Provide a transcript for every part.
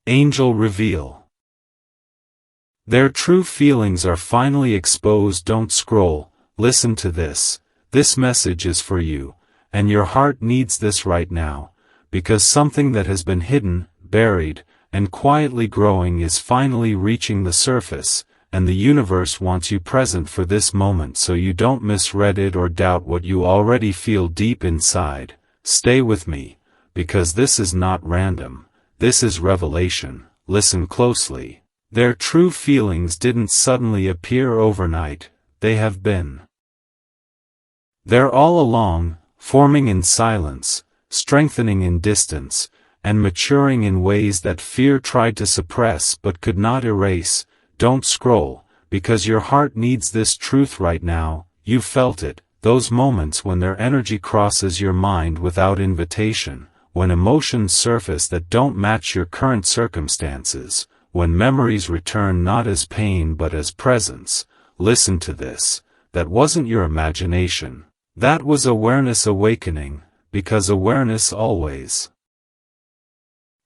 Angel reveal. Their true feelings are finally exposed. Don't scroll, listen to this. This message is for you, and your heart needs this right now, because something that has been hidden, buried, and quietly growing is finally reaching the surface, and the universe wants you present for this moment so you don't misread it or doubt what you already feel deep inside. Stay with me, because this is not random, this is revelation. Listen closely. Their true feelings didn't suddenly appear overnight, they have been there all along, forming in silence, strengthening in distance, and maturing in ways that fear tried to suppress but could not erase. Don't scroll, because your heart needs this truth right now. You felt it, those moments when their energy crosses your mind without invitation, when emotions surface that don't match your current circumstances, when memories return not as pain but as presence. Listen to this. That wasn't your imagination. That was awareness awakening, because awareness always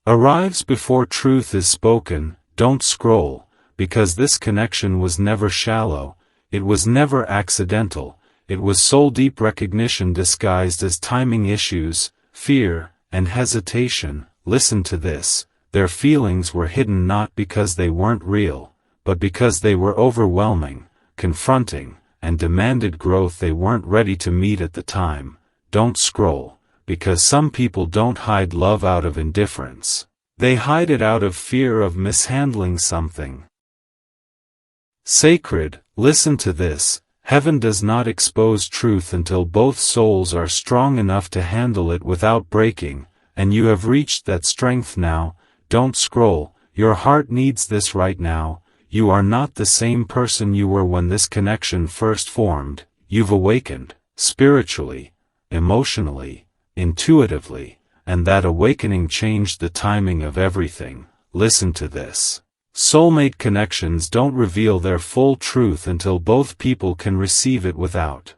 arrives before truth is spoken. Don't scroll, because this connection was never shallow, it was never accidental, it was soul-deep recognition disguised as timing issues, fear, and hesitation. Listen to this. Their feelings were hidden not because they weren't real, but because they were overwhelming, confronting, and demanded growth they weren't ready to meet at the time. Don't scroll, because some people don't hide love out of indifference. They hide it out of fear of mishandling something sacred. Listen to this. Heaven does not expose truth until both souls are strong enough to handle it without breaking, and you have reached that strength now. Don't scroll, your heart needs this right now. You are not the same person you were when this connection first formed. You've awakened, spiritually, emotionally, intuitively, and that awakening changed the timing of everything. Listen to this. Soulmate connections don't reveal their full truth until both people can receive it without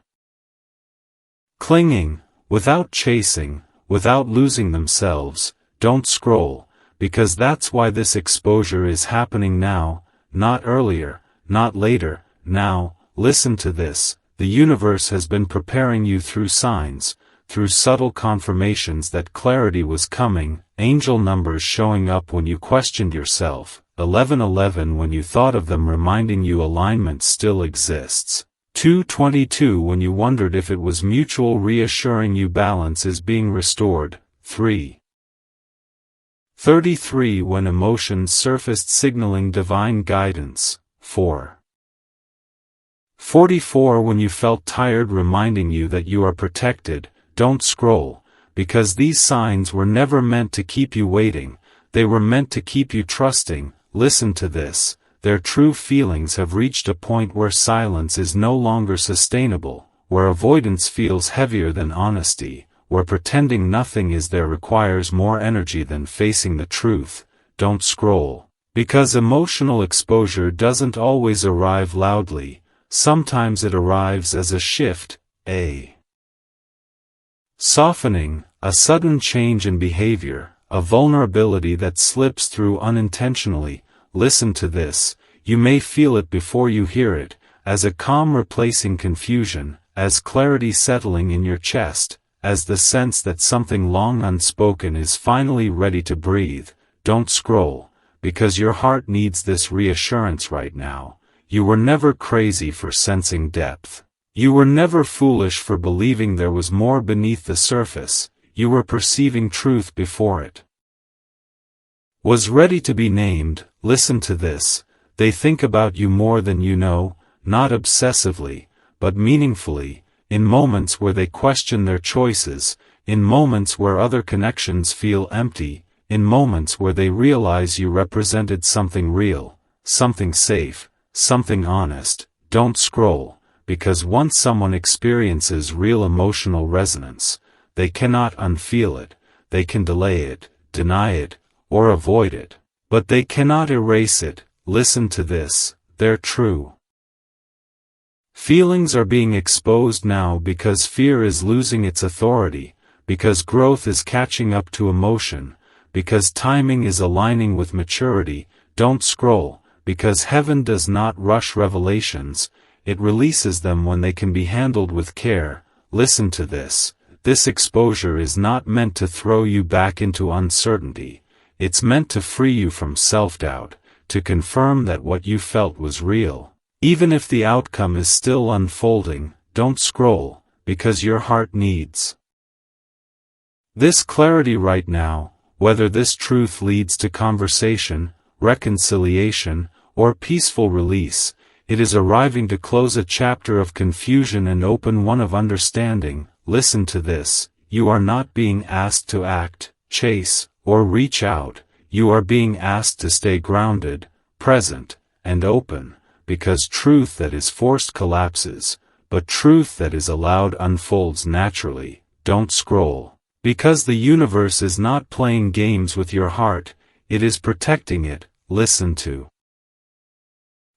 clinging, without chasing, without losing themselves. Don't scroll, because that's why this exposure is happening now, not earlier, not later, now. Listen to this. The universe has been preparing you through signs, through subtle confirmations that clarity was coming. Angel numbers showing up when you questioned yourself. 1111 when you thought of them, reminding you alignment still exists. 222 when you wondered if it was mutual, reassuring you balance is being restored. 3:33 when emotions surfaced, signaling divine guidance. 4:44 when you felt tired, reminding you that you are protected. Don't scroll, because these signs were never meant to keep you waiting, they were meant to keep you trusting. Listen to this. Their true feelings have reached a point where silence is no longer sustainable, where avoidance feels heavier than honesty, where pretending nothing is there requires more energy than facing the truth. Don't scroll, because emotional exposure doesn't always arrive loudly. Sometimes it arrives as a shift, a softening, a sudden change in behavior, a vulnerability that slips through unintentionally. Listen to this. You may feel it before you hear it, as a calm replacing confusion, as clarity settling in your chest, as the sense that something long unspoken is finally ready to breathe. Don't scroll, because your heart needs this reassurance right now. You were never crazy for sensing depth. You were never foolish for believing there was more beneath the surface. You were perceiving truth before it was ready to be named. Listen to this. They think about you more than you know, not obsessively, but meaningfully, in moments where they question their choices, in moments where other connections feel empty, in moments where they realize you represented something real, something safe, something honest. Don't scroll, because once someone experiences real emotional resonance, they cannot unfeel it. They can delay it, deny it, or avoid it, but they cannot erase it. Listen to this. Their true feelings are being exposed now because fear is losing its authority, because growth is catching up to emotion, because timing is aligning with maturity. Don't scroll, because heaven does not rush revelations, it releases them when they can be handled with care. Listen to this. This exposure is not meant to throw you back into uncertainty. It's meant to free you from self-doubt, to confirm that what you felt was real. Even if the outcome is still unfolding, don't scroll, because your heart needs this clarity right now. Whether this truth leads to conversation, reconciliation, or peaceful release, it is arriving to close a chapter of confusion and open one of understanding. Listen to this. You are not being asked to act, chase, or reach out. You are being asked to stay grounded, present, and open, because truth that is forced collapses, but truth that is allowed unfolds naturally. Don't scroll, because the universe is not playing games with your heart, it is protecting it. Listen to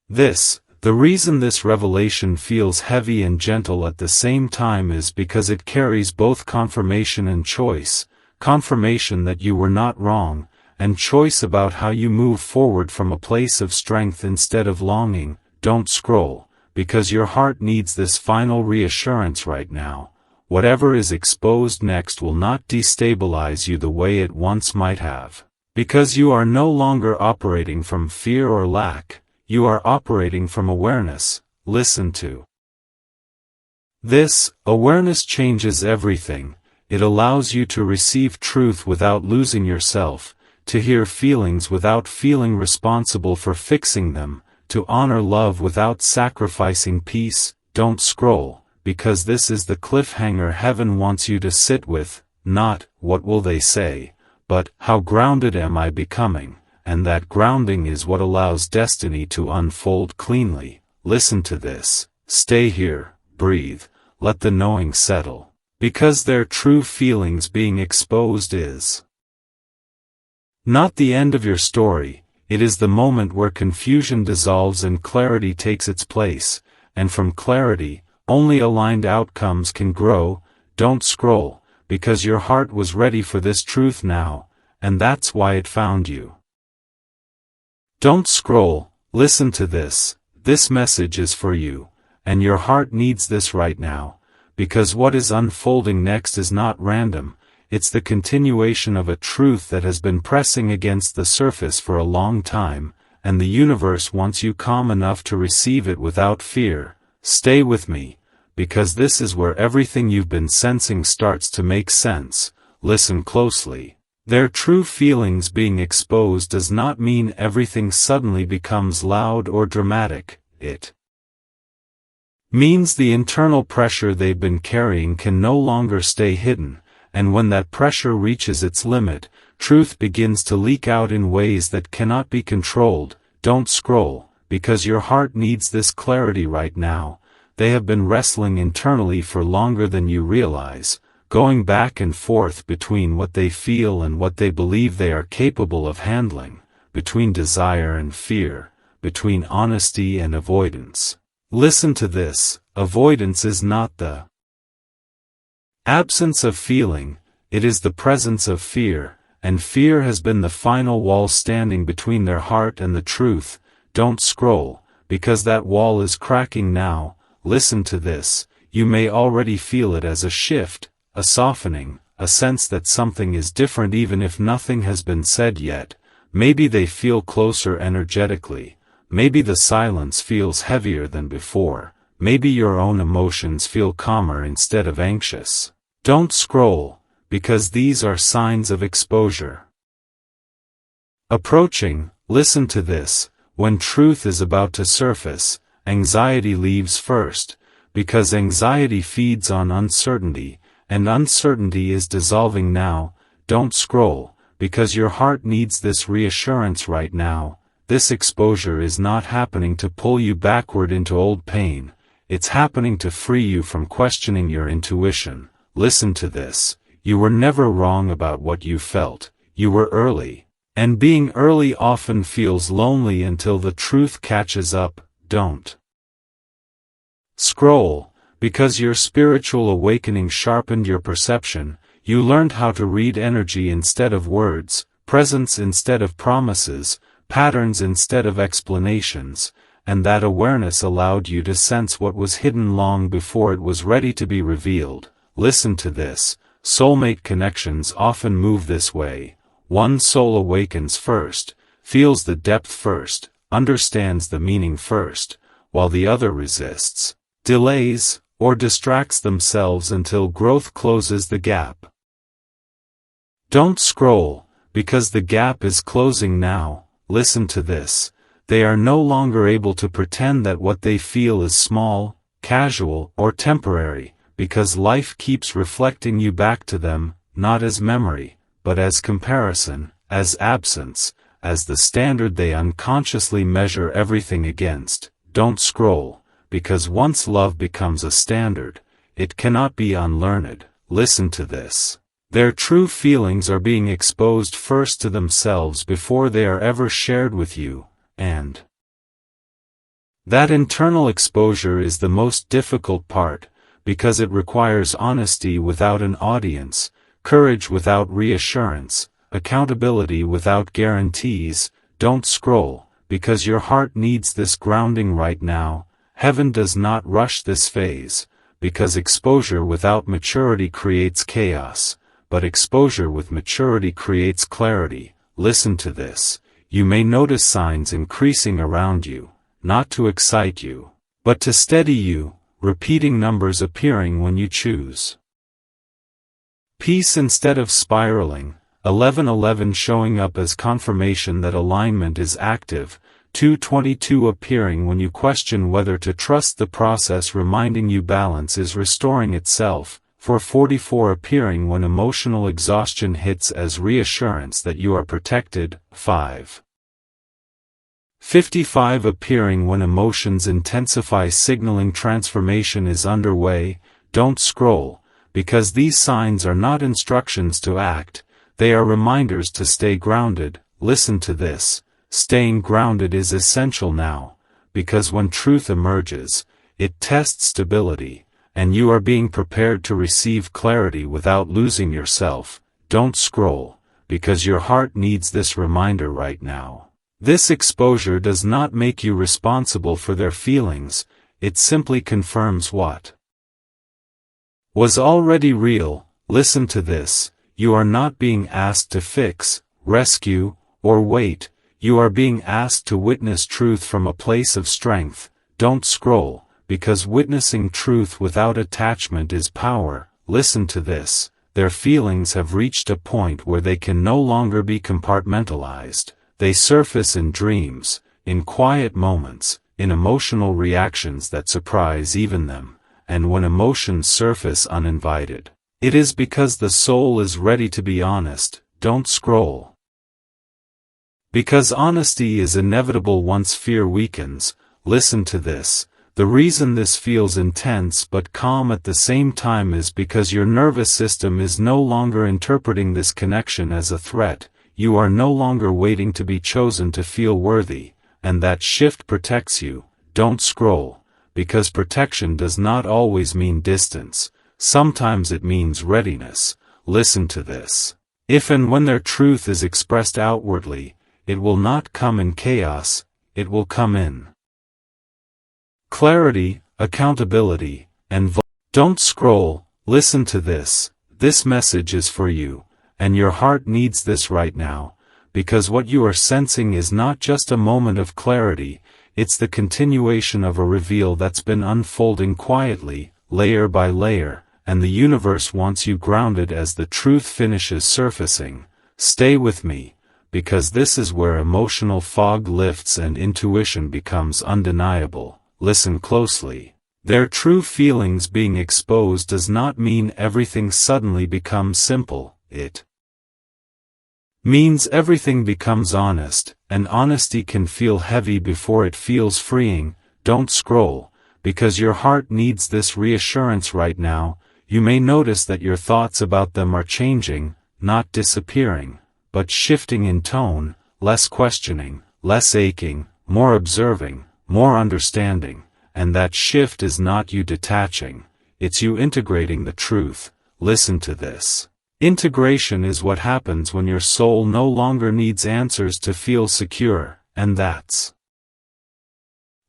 this. The reason this revelation feels heavy and gentle at the same time is because it carries both confirmation and choice. Confirmation that you were not wrong, and choice about how you move forward from a place of strength instead of longing. Don't scroll, because your heart needs this final reassurance right now. Whatever is exposed next will not destabilize you the way it once might have, because you are no longer operating from fear or lack. You are operating from awareness. Listen to this. Awareness changes everything. It allows you to receive truth without losing yourself, to hear feelings without feeling responsible for fixing them, to honor love without sacrificing peace. Don't scroll, because this is the cliffhanger heaven wants you to sit with. Not, what will they say, but, how grounded am I becoming? And that grounding is what allows destiny to unfold cleanly. Listen to this. Stay here, breathe, let the knowing settle, because their true feelings being exposed is not the end of your story, it is the moment where confusion dissolves and clarity takes its place, and from clarity, only aligned outcomes can grow. Don't scroll, because your heart was ready for this truth now, and that's why it found you. Don't scroll, listen to this. This message is for you, and your heart needs this right now, because what is unfolding next is not random, it's the continuation of a truth that has been pressing against the surface for a long time, and the universe wants you calm enough to receive it without fear. Stay with me, because this is where everything you've been sensing starts to make sense. Listen closely. Their true feelings being exposed does not mean everything suddenly becomes loud or dramatic. It means the internal pressure they've been carrying can no longer stay hidden, and when that pressure reaches its limit, truth begins to leak out in ways that cannot be controlled. Don't scroll, because your heart needs this clarity right now. They have been wrestling internally for longer than you realize, going back and forth between what they feel and what they believe they are capable of handling, between desire and fear, between honesty and avoidance. Listen to this. Avoidance is not the absence of feeling, it is the presence of fear, and fear has been the final wall standing between their heart and the truth. Don't scroll, because that wall is cracking now. Listen to this. You may already feel it as a shift, a softening, a sense that something is different even if nothing has been said yet. Maybe they feel closer energetically, maybe the silence feels heavier than before, maybe your own emotions feel calmer instead of anxious. Don't scroll, because these are signs of exposure approaching. Listen to this. When truth is about to surface, anxiety leaves first, because anxiety feeds on uncertainty, and uncertainty is dissolving now. Don't scroll, because your heart needs this reassurance right now. This exposure is not happening to pull you backward into old pain, it's happening to free you from questioning your intuition. Listen to this. You were never wrong about what you felt, you were early. And being early often feels lonely until the truth catches up. Don't scroll, because your spiritual awakening sharpened your perception, you learned how to read energy instead of words. presence instead of promises, patterns instead of explanations, and that awareness allowed you to sense what was hidden long before it was ready to be revealed. Listen to this. Soulmate connections often move this way. One soul awakens first, feels the depth first, understands the meaning first, while the other resists, delays, or distracts themselves until growth closes the gap. Don't scroll, because the gap is closing now. Listen to this. They are no longer able to pretend that what they feel is small, casual, or temporary, because life keeps reflecting you back to them, not as memory, but as comparison, as absence, as the standard they unconsciously measure everything against. Don't scroll, because once love becomes a standard, it cannot be unlearned. Listen to this. Their true feelings are being exposed first to themselves before they are ever shared with you, and that internal exposure is the most difficult part, because it requires honesty without an audience, courage without reassurance, accountability without guarantees. Don't scroll, because your heart needs this grounding right now. Heaven does not rush this phase, because exposure without maturity creates chaos, but exposure with maturity creates clarity. Listen to this. You may notice signs increasing around you, not to excite you, but to steady you, repeating numbers appearing when you choose peace instead of spiraling, 1111 showing up as confirmation that alignment is active, 222 appearing when you question whether to trust the process, reminding you balance is restoring itself, 444 appearing when emotional exhaustion hits as reassurance that you are protected, 555 appearing when emotions intensify, signaling transformation is underway. Don't scroll, because these signs are not instructions to act, they are reminders to stay grounded. Listen to this. Staying grounded is essential now, because when truth emerges, it tests stability, and you are being prepared to receive clarity without losing yourself. Don't scroll, because your heart needs this reminder right now. This exposure does not make you responsible for their feelings, it simply confirms what was already real. Listen to this. You are not being asked to fix, rescue, or wait. You are being asked to witness truth from a place of strength. Don't scroll, because witnessing truth without attachment is power. Listen to this. Their feelings have reached a point where they can no longer be compartmentalized. They surface in dreams, in quiet moments, in emotional reactions that surprise even them. And when emotions surface uninvited, it is because the soul is ready to be honest. Don't scroll, because honesty is inevitable once fear weakens. Listen to this. The reason this feels intense but calm at the same time is because your nervous system is no longer interpreting this connection as a threat. You are no longer waiting to be chosen to feel worthy, and that shift protects you. Don't scroll, because protection does not always mean distance. Sometimes it means readiness. Listen to this. If and when their truth is expressed outwardly, it will not come in chaos, it will come in clarity, accountability, and don't scroll. Listen to this. This message is for you, and your heart needs this right now, because what you are sensing is not just a moment of clarity, it's the continuation of a reveal that's been unfolding quietly, layer by layer, and the universe wants you grounded as the truth finishes surfacing. Stay with me, because this is where emotional fog lifts and intuition becomes undeniable. Listen closely. Their true feelings being exposed does not mean everything suddenly becomes simple. It means everything becomes honest, and honesty can feel heavy before it feels freeing. Don't scroll, because your heart needs this reassurance right now. You may notice that your thoughts about them are changing, not disappearing, but shifting in tone, less questioning, less aching, more observing, more understanding, and that shift is not you detaching, it's you integrating the truth. Listen to this. Integration is what happens when your soul no longer needs answers to feel secure, and that's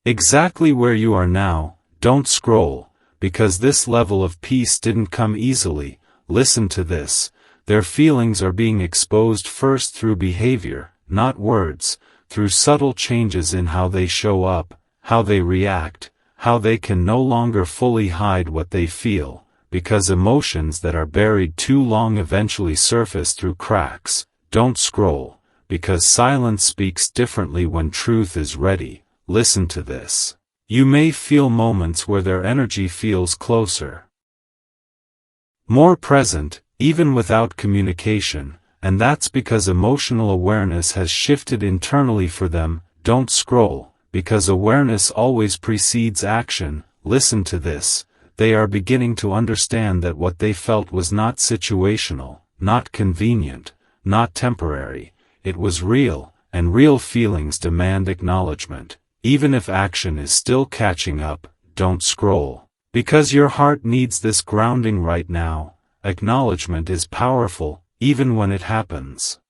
exactly where you are now. Don't scroll, because this level of peace didn't come easily. Listen to this. Their feelings are being exposed first through behavior, not words, through subtle changes in how they show up, how they react, how they can no longer fully hide what they feel, because emotions that are buried too long eventually surface through cracks. Don't scroll, because silence speaks differently when truth is ready. Listen to this. You may feel moments where their energy feels closer, more present, even without communication, and that's because emotional awareness has shifted internally for them. Don't scroll, because awareness always precedes action. Listen to this. They are beginning to understand that what they felt was not situational, not convenient, not temporary. It was real, and real feelings demand acknowledgement. Even if action is still catching up, don't scroll, because your heart needs this grounding right now. Acknowledgement is powerful, even when it happens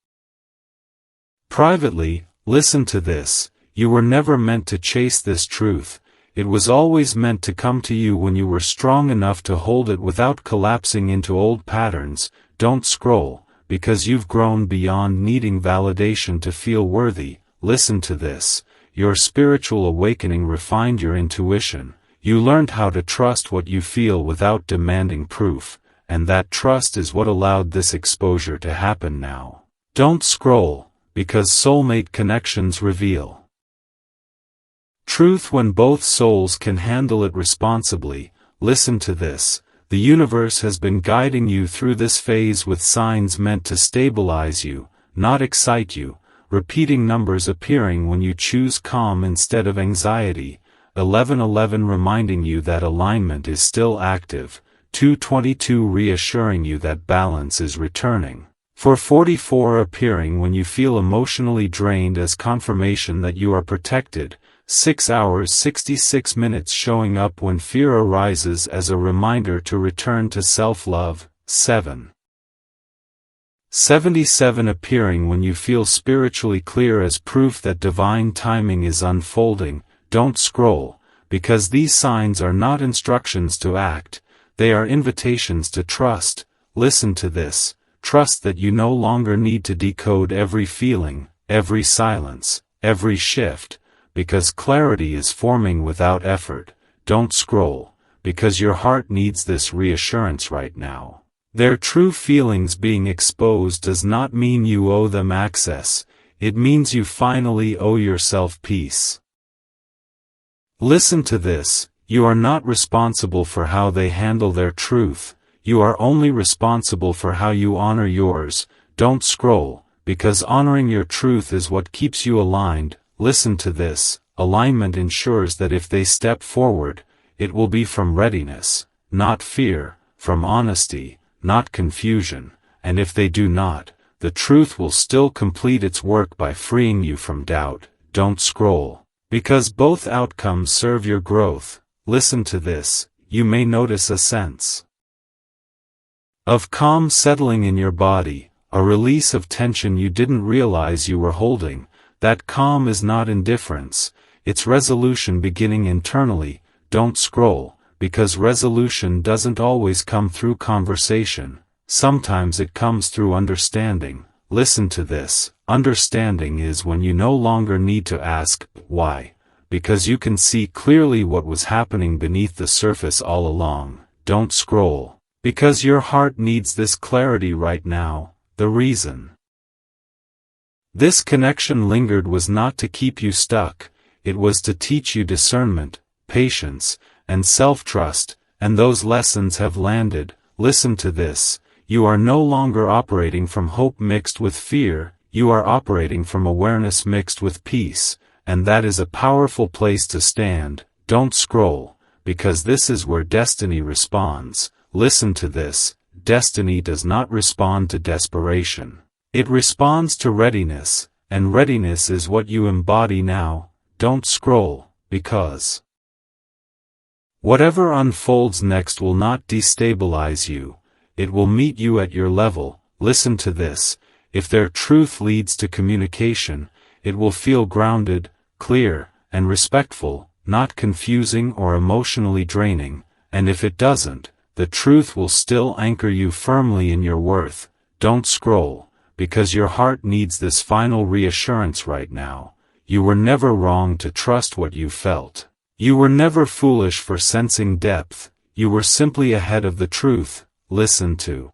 privately. Listen to this. You were never meant to chase this truth. It was always meant to come to you when you were strong enough to hold it without collapsing into old patterns. Don't scroll, because you've grown beyond needing validation to feel worthy. Listen to this. Your spiritual awakening refined your intuition. You learned how to trust what you feel without demanding proof, and that trust is what allowed this exposure to happen now. Don't scroll, because soulmate connections reveal truth when both souls can handle it responsibly. Listen to this. The universe has been guiding you through this phase with signs meant to stabilize you, not excite you. Repeating numbers appearing when you choose calm instead of anxiety. 1111 reminding you that alignment is still active. 222 reassuring you that balance is returning. 444 appearing when you feel emotionally drained as confirmation that you are protected. 6 hours 66 minutes showing up when fear arises as a reminder to return to self-love. 777 appearing when you feel spiritually clear as proof that divine timing is unfolding. Don't scroll, because these signs are not instructions to act, they are invitations to trust. Listen to this. Trust that you no longer need to decode every feeling, every silence, every shift, because clarity is forming without effort. Don't scroll, because your heart needs this reassurance right now. Their true feelings being exposed does not mean you owe them access, it means you finally owe yourself peace. Listen to this. You are not responsible for how they handle their truth, you are only responsible for how you honor yours. Don't scroll, because honoring your truth is what keeps you aligned. Listen to this. Alignment ensures that if they step forward, it will be from readiness, not fear, from honesty, not confusion, and if they do not, the truth will still complete its work by freeing you from doubt. Don't scroll, because both outcomes serve your growth. Listen to this. You may notice a sense of calm settling in your body, a release of tension you didn't realize you were holding. That calm is not indifference, it's resolution beginning internally. Don't scroll, because resolution doesn't always come through conversation, sometimes it comes through understanding. Listen to this. Understanding is when you no longer need to ask, why? Because you can see clearly what was happening beneath the surface all along. Don't scroll, because your heart needs this clarity right now. The reason this connection lingered was not to keep you stuck, it was to teach you discernment, patience, and self-trust, and those lessons have landed. Listen to this. You are no longer operating from hope mixed with fear, you are operating from awareness mixed with peace, and that is a powerful place to stand. Don't scroll, because this is where destiny responds. Listen to this. Destiny does not respond to desperation. It responds to readiness, and readiness is what you embody now. Don't scroll, because whatever unfolds next will not destabilize you, it will meet you at your level. Listen to this. If their truth leads to communication, it will feel grounded, clear, and respectful, not confusing or emotionally draining, and if it doesn't, the truth will still anchor you firmly in your worth. Don't scroll, because your heart needs this final reassurance right now. You were never wrong to trust what you felt. You were never foolish for sensing depth. You were simply ahead of the truth. Listen to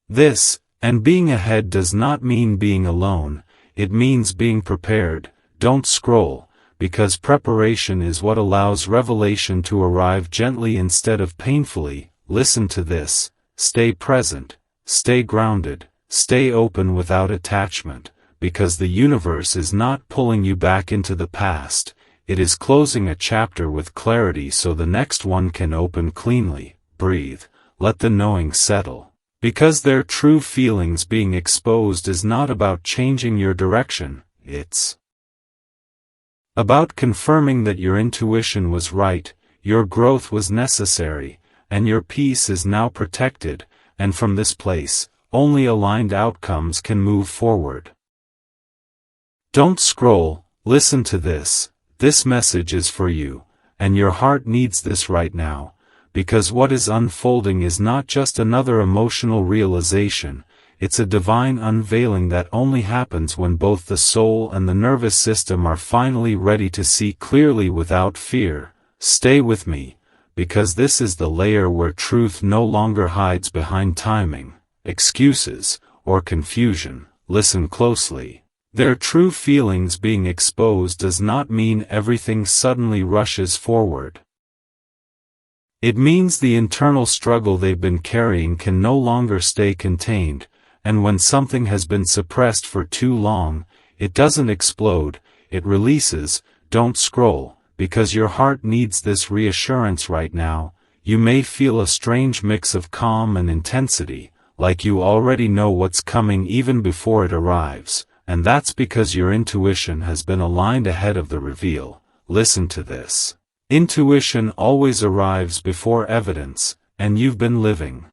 this, and being ahead does not mean being alone, it means being prepared. Don't scroll, because preparation is what allows revelation to arrive gently instead of painfully. Listen to this. Stay present, stay grounded, stay open without attachment, because the universe is not pulling you back into the past, it is closing a chapter with clarity so the next one can open cleanly. Breathe, let the knowing settle. Because their true feelings being exposed is not about changing your direction, it's about confirming that your intuition was right, your growth was necessary, and your peace is now protected, and from this place, only aligned outcomes can move forward. Don't scroll, listen to this. This message is for you, and your heart needs this right now, because what is unfolding is not just another emotional realization, it's a divine unveiling that only happens when both the soul and the nervous system are finally ready to see clearly without fear. Stay with me, because this is the layer where truth no longer hides behind timing, excuses, or confusion. Listen closely. Their true feelings being exposed does not mean everything suddenly rushes forward. It means the internal struggle they've been carrying can no longer stay contained, and when something has been suppressed for too long, it doesn't explode, it releases. Don't scroll, because your heart needs this reassurance right now. You may feel a strange mix of calm and intensity, like you already know what's coming even before it arrives. And that's because your intuition has been aligned ahead of the reveal. Listen to this. Intuition always arrives before evidence, and you've been living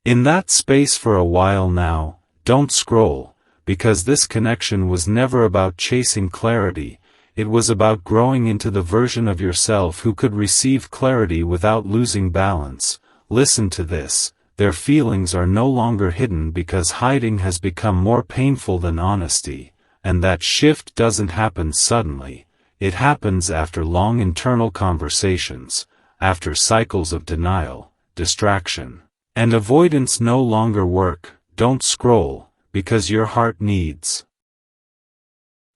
in that space for a while now. Don't scroll, because this connection was never about chasing clarity, it was about growing into the version of yourself who could receive clarity without losing balance. Listen to this. Their feelings are no longer hidden because hiding has become more painful than honesty, and that shift doesn't happen suddenly. It happens after long internal conversations, after cycles of denial, distraction, and avoidance no longer work. Don't scroll, because your heart needs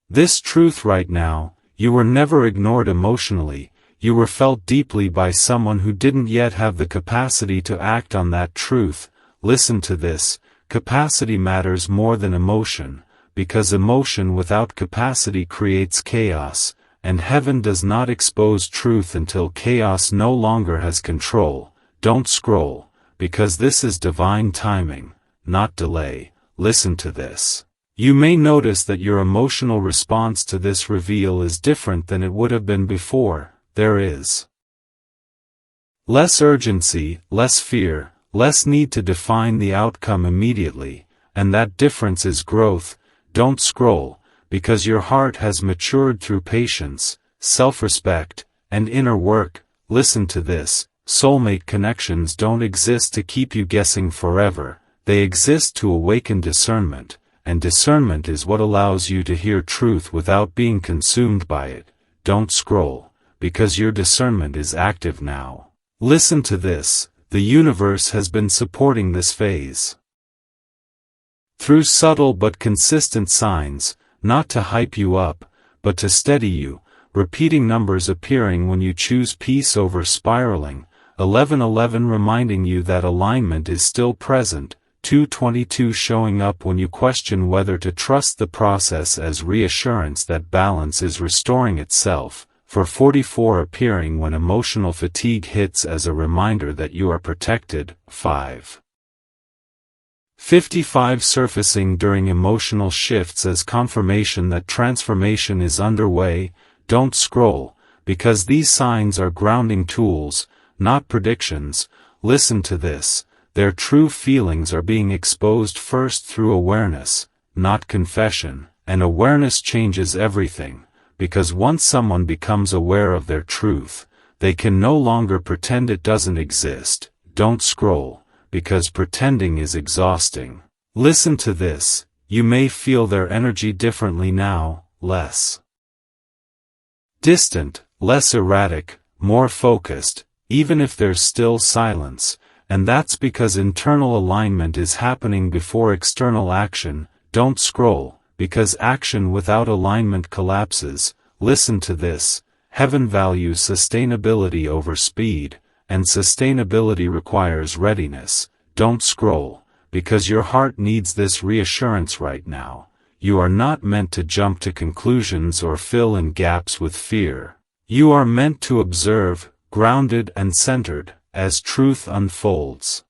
this truth right now. You were never ignored emotionally. You were felt deeply by someone who didn't yet have the capacity to act on that truth. Listen to this. Capacity matters more than emotion, because emotion without capacity creates chaos, and heaven does not expose truth until chaos no longer has control. Don't scroll, because this is divine timing, not delay. Listen to this. You may notice that your emotional response to this reveal is different than it would have been before. There is less urgency, less fear, less need to define the outcome immediately, and that difference is growth. Don't scroll, because your heart has matured through patience, self-respect, and inner work. Listen to this. Soulmate connections don't exist to keep you guessing forever, they exist to awaken discernment, and discernment is what allows you to hear truth without being consumed by it. Don't scroll, because your discernment is active now. Listen to this. The universe has been supporting this phase through subtle but consistent signs, not to hype you up, but to steady you. Repeating numbers appearing when you choose peace over spiraling. 1111 reminding you that alignment is still present. 222 showing up when you question whether to trust the process as reassurance that balance is restoring itself. For 44 appearing when emotional fatigue hits as a reminder that you are protected. 55 surfacing during emotional shifts as confirmation that transformation is underway. Don't scroll, because these signs are grounding tools, not predictions. listen to this. Their true feelings are being exposed first through awareness, not confession, and awareness changes everything, because once someone becomes aware of their truth, they can no longer pretend it doesn't exist. Don't scroll, because pretending is exhausting. Listen to this. You may feel their energy differently now, less distant, less erratic, more focused, even if there's still silence, and that's because internal alignment is happening before external action. Don't scroll, because action without alignment collapses. Listen to this. Heaven values sustainability over speed, and sustainability requires readiness. Don't scroll, because your heart needs this reassurance right now. You are not meant to jump to conclusions or fill in gaps with fear. You are meant to observe, grounded and centered, as truth unfolds.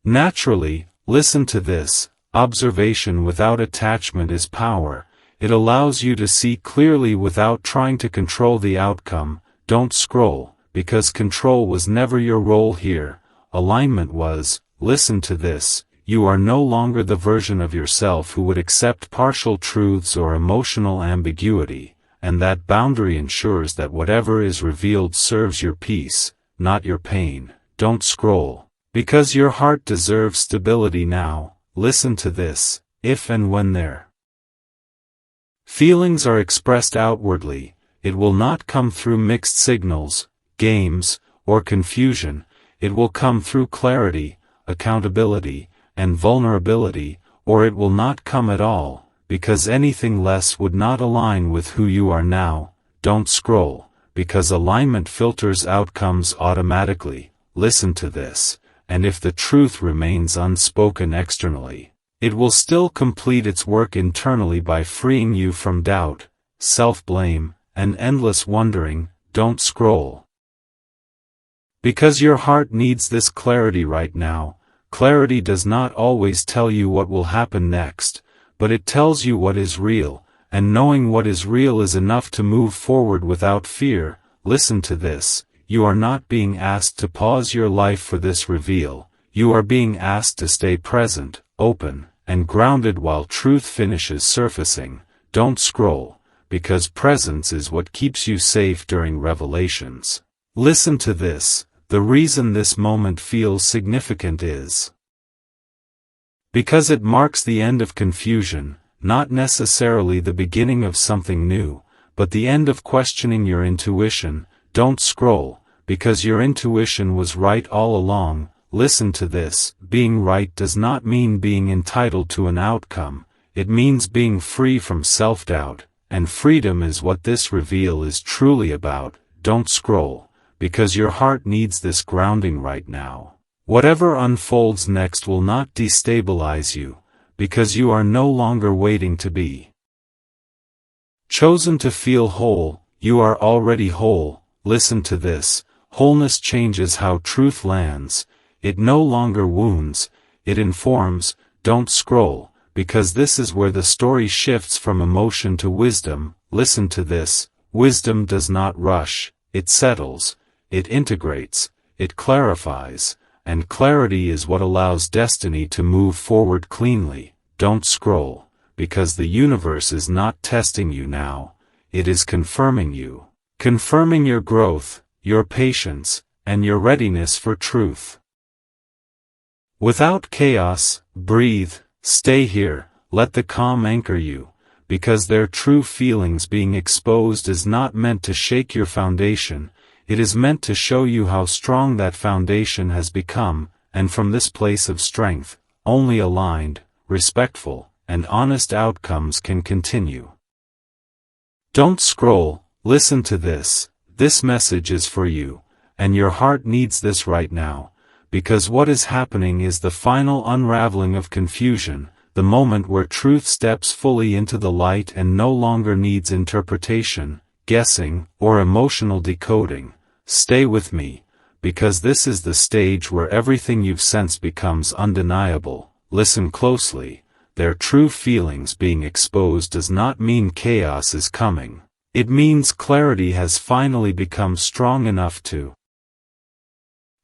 Naturally, listen to this. Observation without attachment is power. It allows you to see clearly without trying to control the outcome. Don't scroll, because control was never your role here. Alignment was. Listen to this. You are no longer the version of yourself who would accept partial truths or emotional ambiguity, and that boundary ensures that whatever is revealed serves your peace, not your pain. Don't scroll, because your heart deserves stability now. Listen to this. If and when their feelings are expressed outwardly, it will not come through mixed signals, games, or confusion. It will come through clarity, accountability, and vulnerability, or it will not come at all, because anything less would not align with who you are now. Don't scroll, because alignment filters outcomes automatically. Listen to this, and if the truth remains unspoken externally, it will still complete its work internally by freeing you from doubt, self-blame, and endless wondering. Don't scroll, because your heart needs this clarity right now. Clarity does not always tell you what will happen next, but it tells you what is real, and knowing what is real is enough to move forward without fear. Listen to this. You are not being asked to pause your life for this reveal. You are being asked to stay present, open, and grounded while truth finishes surfacing. Don't scroll, because presence is what keeps you safe during revelations. Listen to this. The reason this moment feels significant is because it marks the end of confusion, not necessarily the beginning of something new, but the end of questioning your intuition. Don't scroll, because your intuition was right all along. Listen to this. Being right does not mean being entitled to an outcome. It means being free from self-doubt, and freedom is what this reveal is truly about. Don't scroll, because your heart needs this grounding right now. Whatever unfolds next will not destabilize you, because you are no longer waiting to be chosen to feel whole. You are already whole. Listen to this. Wholeness changes how truth lands. It no longer wounds, it informs. Don't scroll, because this is where the story shifts from emotion to wisdom. Listen to this. Wisdom does not rush, it settles. It integrates, it clarifies, and clarity is what allows destiny to move forward cleanly. Don't scroll, because the universe is not testing you now, it is confirming you. Confirming your growth, your patience, and your readiness for truth. Without chaos, breathe, stay here, let the calm anchor you, because their true feelings being exposed is not meant to shake your foundation. It is meant to show you how strong that foundation has become, and from this place of strength, only aligned, respectful, and honest outcomes can continue. Don't scroll. Listen to this. This message is for you, and your heart needs this right now, because what is happening is the final unraveling of confusion, the moment where truth steps fully into the light and no longer needs interpretation, guessing, or emotional decoding. Stay with me, because this is the stage where everything you've sensed becomes undeniable. Listen closely. Their true feelings being exposed does not mean chaos is coming. It means clarity has finally become strong enough to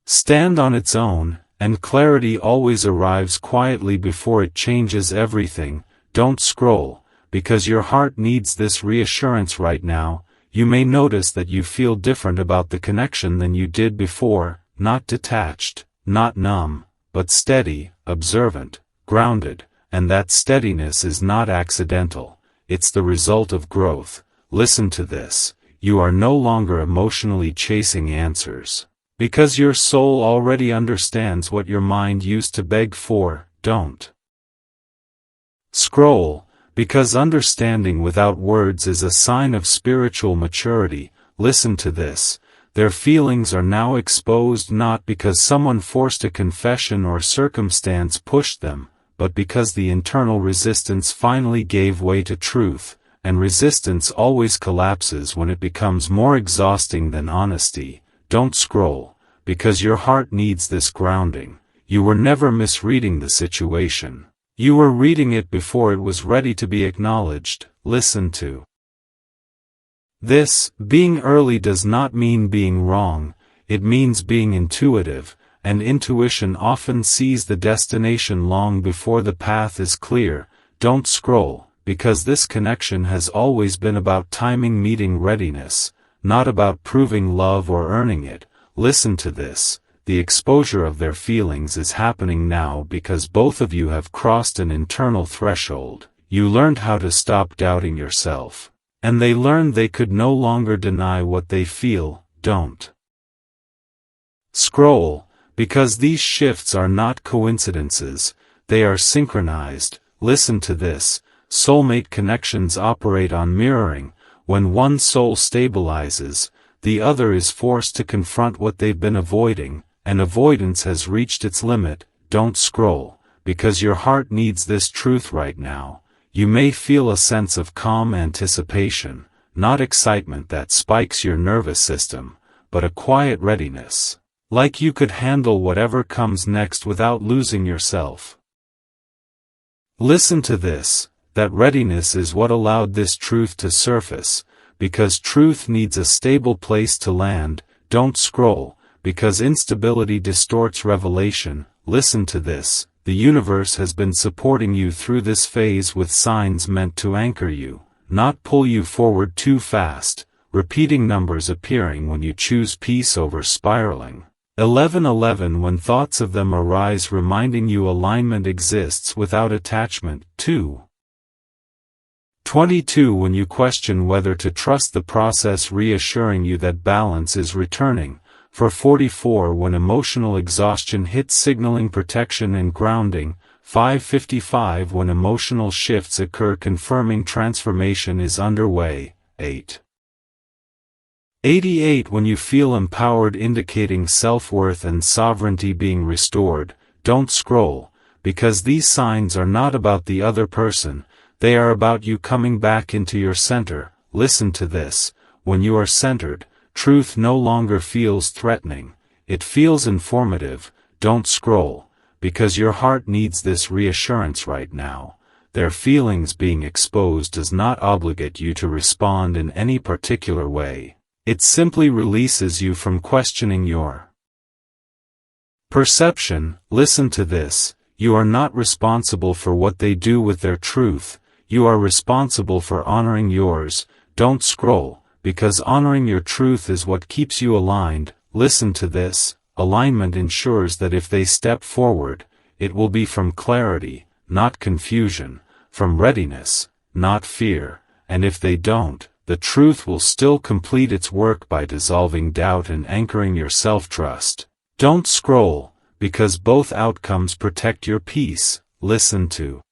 stand on its own, and clarity always arrives quietly before it changes everything. Don't scroll, because your heart needs this reassurance right now. You may notice that you feel different about the connection than you did before, not detached, not numb, but steady, observant, grounded, and that steadiness is not accidental, it's the result of growth. Listen to this, you are no longer emotionally chasing answers. Because your soul already understands what your mind used to beg for. Don't scroll, because understanding without words is a sign of spiritual maturity. Listen to this, their feelings are now exposed not because someone forced a confession or circumstance pushed them, but because the internal resistance finally gave way to truth, and resistance always collapses when it becomes more exhausting than honesty. Don't scroll, because your heart needs this grounding. You were never misreading the situation. You were reading it before it was ready to be acknowledged. Listen to this, being early does not mean being wrong, it means being intuitive, and intuition often sees the destination long before the path is clear. Don't scroll, because this connection has always been about timing meeting readiness, not about proving love or earning it. Listen to this, the exposure of their feelings is happening now because both of you have crossed an internal threshold. You learned how to stop doubting yourself, and they learned they could no longer deny what they feel. Don't scroll, because these shifts are not coincidences, they are synchronized. Listen to this, soulmate connections operate on mirroring. When one soul stabilizes, the other is forced to confront what they've been avoiding, and avoidance has reached its limit. Don't scroll, because your heart needs this truth right now. You may feel a sense of calm anticipation, not excitement that spikes your nervous system, but a quiet readiness, like you could handle whatever comes next without losing yourself. Listen to this, that readiness is what allowed this truth to surface, because truth needs a stable place to land. Don't scroll, because instability distorts revelation. Listen to this, the universe has been supporting you through this phase with signs meant to anchor you, not pull you forward too fast. Repeating numbers appearing when you choose peace over spiraling. 1111 when thoughts of them arise reminding you alignment exists without attachment. 22 when you question whether to trust the process reassuring you that balance is returning. For 44 when emotional exhaustion hits signaling protection and grounding. 555 when emotional shifts occur confirming transformation is underway. 88 when you feel empowered indicating self-worth and sovereignty being restored. Don't scroll, because these signs are not about the other person, they are about you coming back into your center. Listen to this, when you are centered, truth no longer feels threatening, it feels informative. Don't scroll, because your heart needs this reassurance right now. Their feelings being exposed does not obligate you to respond in any particular way. It simply releases you from questioning your perception. Listen to this, you are not responsible for what they do with their truth, you are responsible for honoring yours. Don't scroll, because honoring your truth is what keeps you aligned. Listen to this, alignment ensures that if they step forward, it will be from clarity, not confusion, from readiness, not fear, and if they don't, the truth will still complete its work by dissolving doubt and anchoring your self-trust. Don't scroll, because both outcomes protect your peace. Listen to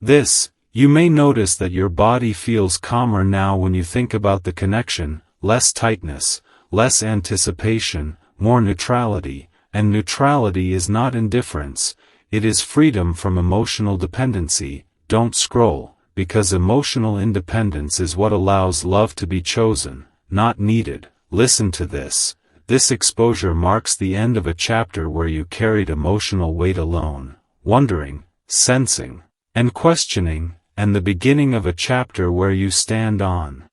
this, you may notice that your body feels calmer now when you think about the connection, less tightness, less anticipation, more neutrality, and neutrality is not indifference, it is freedom from emotional dependency. Don't scroll, because emotional independence is what allows love to be chosen, not needed. Listen to this, this exposure marks the end of a chapter where you carried emotional weight alone, wondering, sensing, and questioning, and the beginning of a chapter where you stand on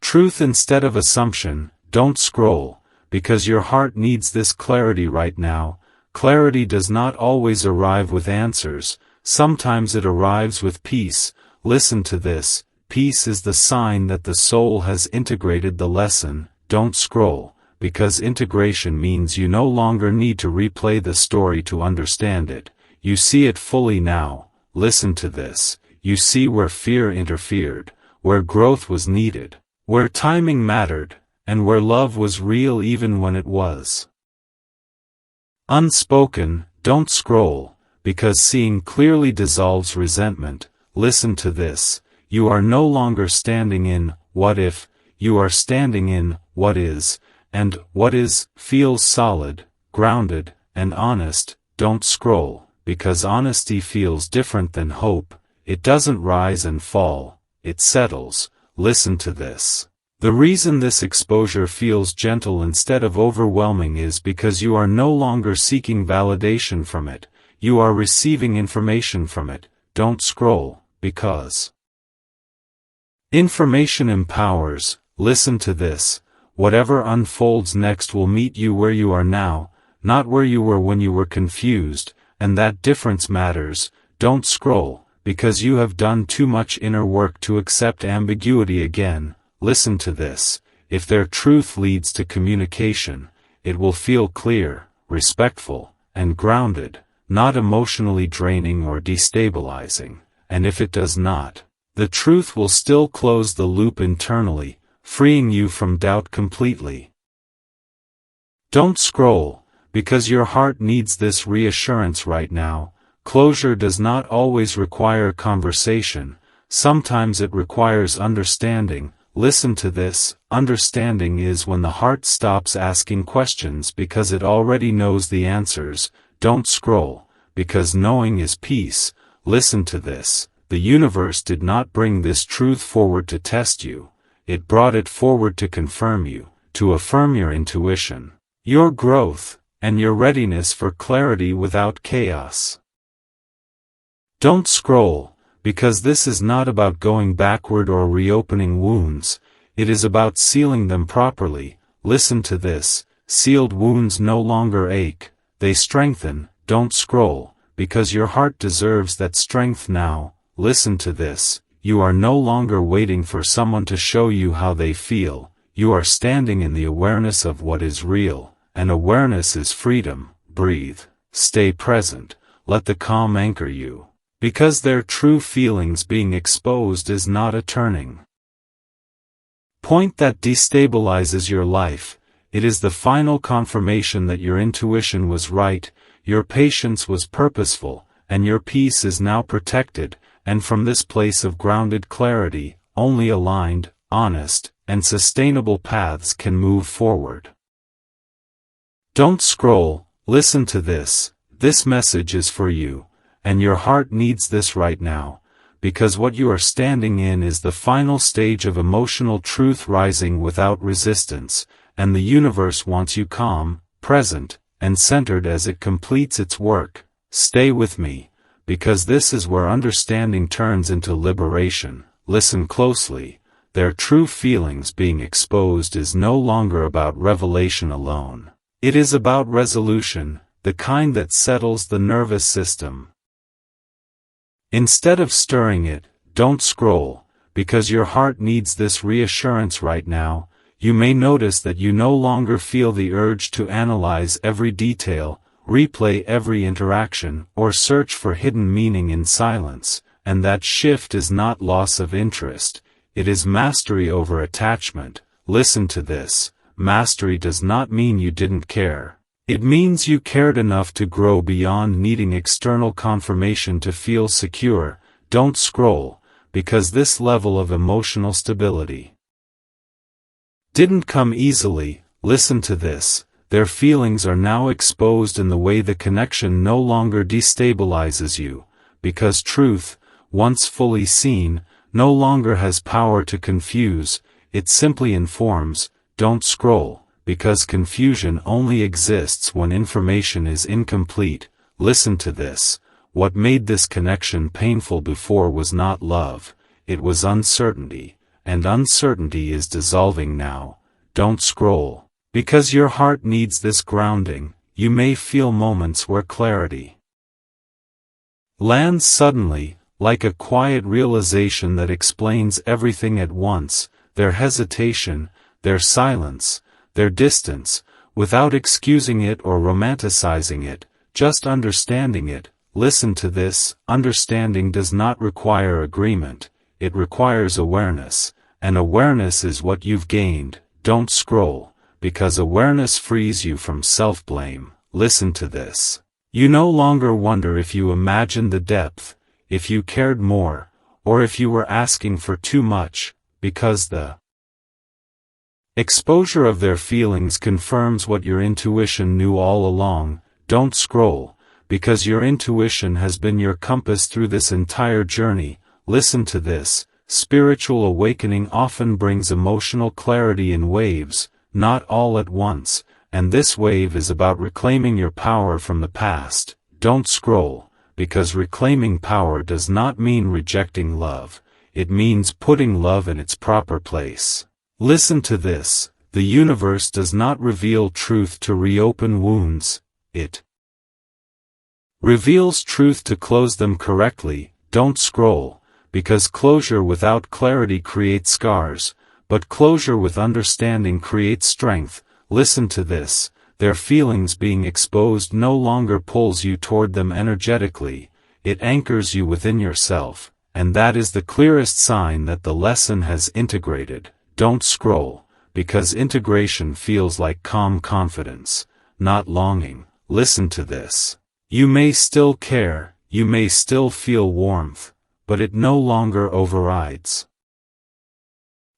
truth instead of assumption. Don't scroll, because your heart needs this clarity right now. Clarity does not always arrive with answers, sometimes it arrives with peace. Listen to this. Peace is the sign that the soul has integrated the lesson. Don't scroll, because integration means you no longer need to replay the story to understand it. You see it fully now. Listen to this. You see where fear interfered, where growth was needed, where timing mattered, and where love was real even when it was unspoken. Don't scroll, because seeing clearly dissolves resentment. Listen to this. You are no longer standing in what if, you are standing in what is, and what is feels solid, grounded, and honest. Don't scroll, because honesty feels different than hope. It doesn't rise and fall, it settles. Listen to this. The reason this exposure feels gentle instead of overwhelming is because you are no longer seeking validation from it, you are receiving information from it. Don't scroll, because information empowers. Listen to this. Whatever unfolds next will meet you where you are now, not where you were when you were confused, and that difference matters. Don't scroll, because you have done too much inner work to accept ambiguity again. Listen to this. If their truth leads to communication, it will feel clear, respectful, and grounded, not emotionally draining or destabilizing. And if it does not, the truth will still close the loop internally, freeing you from doubt completely. Don't scroll, because your heart needs this reassurance right now. Closure does not always require conversation, sometimes it requires understanding. Listen to this. Understanding is when the heart stops asking questions because it already knows the answers. Don't scroll, because knowing is peace. Listen to this. The universe did not bring this truth forward to test you. It brought it forward to confirm you, to affirm your intuition, your growth, and your readiness for clarity without chaos. Don't scroll, because this is not about going backward or reopening wounds, it is about sealing them properly. Listen to this. Sealed wounds no longer ache, they strengthen. Don't scroll, because your heart deserves that strength now. Listen to this. You are no longer waiting for someone to show you how they feel, you are standing in the awareness of what is real, and awareness is freedom. Breathe, stay present, let the calm anchor you. Because their true feelings being exposed is not a turning point that destabilizes your life. It is the final confirmation that your intuition was right, your patience was purposeful, and your peace is now protected. And from this place of grounded clarity, only aligned, honest, and sustainable paths can move forward. Don't scroll. Listen to this. This message is for you. And your heart needs this right now, because what you are standing in is the final stage of emotional truth rising without resistance, and the universe wants you calm, present, and centered as it completes its work. Stay with me, because this is where understanding turns into liberation. Listen closely. Their true feelings being exposed is no longer about revelation alone. It is about resolution, the kind that settles the nervous system. Instead of stirring it, don't scroll, because your heart needs this reassurance right now. You may notice that you no longer feel the urge to analyze every detail, replay every interaction, or search for hidden meaning in silence, and that shift is not loss of interest, it is mastery over attachment. Listen to this. Mastery does not mean you didn't care. It means you cared enough to grow beyond needing external confirmation to feel secure. Don't scroll, because this level of emotional stability didn't come easily. Listen to this. Their feelings are now exposed in the way the connection no longer destabilizes you, because truth, once fully seen, no longer has power to confuse, it simply informs. Don't scroll, because confusion only exists when information is incomplete. Listen to this. What made this connection painful before was not love, it was uncertainty, and uncertainty is dissolving now. Don't scroll, Because your heart needs this grounding, you may feel moments where clarity lands suddenly, like a quiet realization that explains everything at once, their hesitation, their silence, their distance, without excusing it or romanticizing it, just understanding it. Listen to this: understanding does not require agreement, it requires awareness, and awareness is what you've gained. Don't scroll, because awareness frees you from self-blame. Listen to this. You no longer wonder if you imagined the depth, if you cared more, or if you were asking for too much, because the exposure of their feelings confirms what your intuition knew all along. Don't scroll, because your intuition has been your compass through this entire journey. Listen to this: spiritual awakening often brings emotional clarity in waves, not all at once, and this wave is about reclaiming your power from the past. Don't scroll, because reclaiming power does not mean rejecting love, it means putting love in its proper place. Listen to this: the universe does not reveal truth to reopen wounds, it reveals truth to close them correctly. Don't scroll, because closure without clarity creates scars, but closure with understanding creates strength. Listen to this: their feelings being exposed no longer pulls you toward them energetically, it anchors you within yourself, and that is the clearest sign that the lesson has integrated. Don't scroll, because integration feels like calm confidence, not longing. Listen to this: you may still care, you may still feel warmth, but it no longer overrides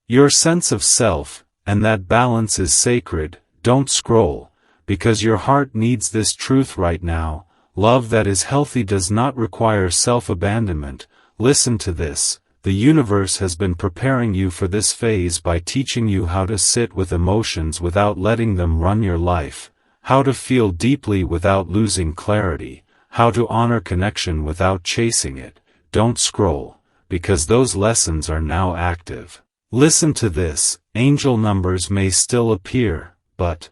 your sense of self, and that balance is sacred. Don't scroll, because your heart needs this truth right now: love that is healthy does not require self-abandonment. Listen to this: the universe has been preparing you for this phase by teaching you how to sit with emotions without letting them run your life, how to feel deeply without losing clarity, how to honor connection without chasing it. Don't scroll, because those lessons are now active. Listen to this: angel numbers may still appear, but